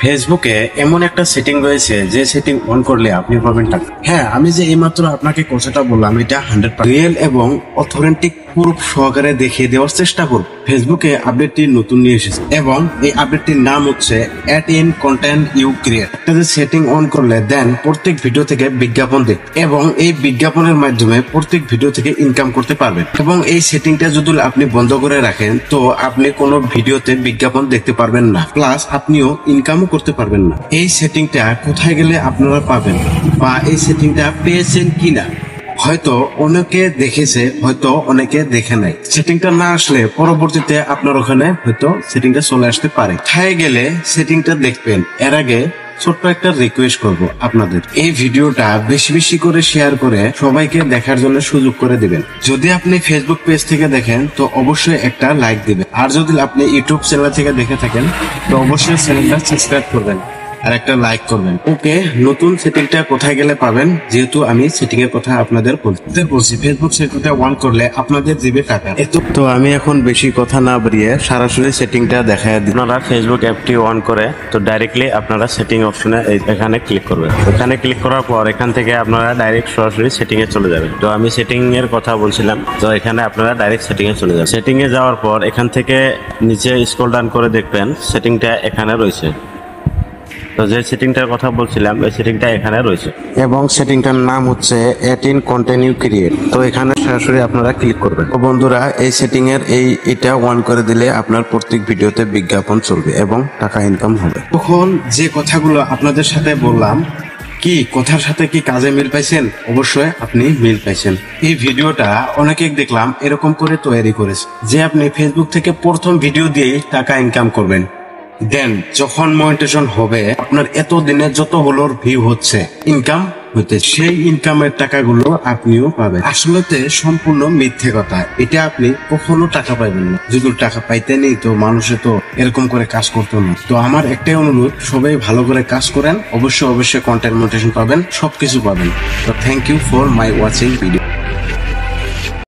ফেসবুকে এমন একটা সেটিং রয়েছে যে সেটিং অন করলে আপনি পাবেন টাকা। হ্যাঁ, আমি যে এইমাত্র আপনাকে কথাটা বললাম এটা 100% রিয়েল এবং অথেন্টিক প্রুফ সহকারে দেখিয়ে দেওয়ার চেষ্টা করব। ফেসবুকে আপডেটটি নতুন নিয়ে এসেছে এবং এই আপডেটটির নাম হচ্ছে add in content you create. একটা যে সেটিং অন করলে দেন প্রত্যেক ভিডিও থেকে বিজ্ঞাপন দেখ এবং এই বিজ্ঞাপনের মাধ্যমে প্রত্যেক ভিডিও থেকে ইনকাম করতে পারবেন। এবং এই সেটিংটা যদি আপনি বন্ধ করে রাখেন তো আপনি কোনো ভিডিওতে বিজ্ঞাপন দেখতে পারবেন না, প্লাস আপনিও ইনকামও করতে পারবেন না। এই সেটিংটা কোথায় গেলে আপনারা পাবেন বা এই সেটিংটা পেয়েছেন কিনা হয়তো অনেকে দেখেছে, হয়তো অনেকে দেখে নাই। সেটিংটা না আসলে পরবর্তীতে আপনার ওখানে হয়তো সেটিংটা চলে আসতে পারে। কোথায় গেলে সেটিংটা দেখবেন এর আগে ছোট্ট একটা রিকোয়েস্ট করব আপনাদের, এই ভিডিওটা বেশি বেশি করে শেয়ার করে সবাইকে দেখার জন্য সুযোগ করে দিবেন। যদি আপনি ফেসবুক পেজ থেকে দেখেন তো অবশ্যই একটা লাইক দিবেন, আর যদি আপনি ইউটিউব চ্যানেল থেকে দেখে থাকেন তো অবশ্যই চ্যানেলটা সাবস্ক্রাইব করবেন আর একটা লাইক করবেন। ওকে, নতুন সেটিংটা কোথায় গেলে পাবেন, যেহেতু আমি সেটিং এর কথা আপনাদের বলছি। ফেসবুক সেটিংটা অন করলে আপনাদের দিবে টাকা। তো আমি এখন বেশি কথা না বাড়িয়ে সরাসরি সেটিংটা দেখায় দিই। আপনারা ফেসবুক অ্যাপটি অন করে তো ডাইরেক্টলি আপনারা সেটিং অপশনে এখানে ক্লিক করবেন। এখানে ক্লিক করার পর এখান থেকে আপনারা ডাইরেক্ট সরাসরি সেটিং এ চলে যাবেন। তো আমি সেটিং এর কথা বলছিলাম, তো এখানে আপনারা ডাইরেক্ট সেটিং এ চলে যাবেন। সেটিং এ যাওয়ার পর এখান থেকে নিচে স্ক্রল ডাউন করে দেখবেন সেটিংটা এখানে রয়েছে। তো যে সেটিংটার কথা বলছিলাম ওই সেটিংটা এখানে রয়েছে এবং সেটিংটার নাম হচ্ছে add in content you create. তো এখানে সরাসরি আপনারা ক্লিক করবেন। তো বন্ধুরা, এই সেটিং এর এটা অন করে দিলে আপনার প্রত্যেক ভিডিওতে বিজ্ঞাপন চলবে এবং টাকা ইনকাম হবে। তখন যে কথাগুলো আপনাদের সাথে বললাম, কি কথার সাথে কি কাজে মিল পাইছেন? অবশ্যই আপনি মিল পাইছেন। এই ভিডিওটা অনেকে দেখলাম এরকম করে তৈরি করেছে যে আপনি ফেসবুক থেকে প্রথম ভিডিও দিয়েই টাকা ইনকাম করবেন। দেন যখন মনিটাইজেশন হবে আপনার এত দিনে যত হলোর ভিউ হচ্ছে ইনকাম হতে, সেই ইনকামের টাকাগুলো আপনিও পাবেন। আসলেতে সম্পূর্ণ মিথ্যে কথা, এটা আপনি কখনো টাকা পাইবেন না। যদি টাকা পাইতেনই তো মানুষে তো এরকম করে কাজ করতো না। তো আমার একটাই অনুরোধ, সবাই ভালো করে কাজ করেন, অবশ্যই কন্টেন্ট মনিটাইজেশন পাবেন, সবকিছু পাবেন। তো thank you for my watching video.